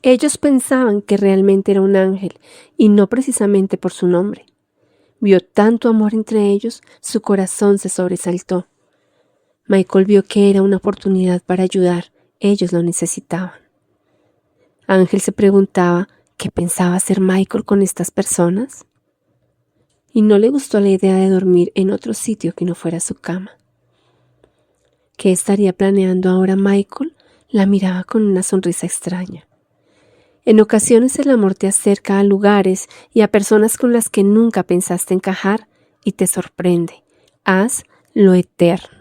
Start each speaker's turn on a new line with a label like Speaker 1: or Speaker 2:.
Speaker 1: Ellos pensaban que realmente era un ángel, y no precisamente por su nombre. Vio tanto amor entre ellos, su corazón se sobresaltó. Michael vio que era una oportunidad para ayudar, ellos lo necesitaban. Ángel se preguntaba qué pensaba hacer Michael con estas personas, y no le gustó la idea de dormir en otro sitio que no fuera su cama. ¿Qué estaría planeando ahora Michael? La miraba con una sonrisa extraña. En ocasiones el amor te acerca a lugares y a personas con las que nunca pensaste encajar y te sorprende. Haz lo eterno.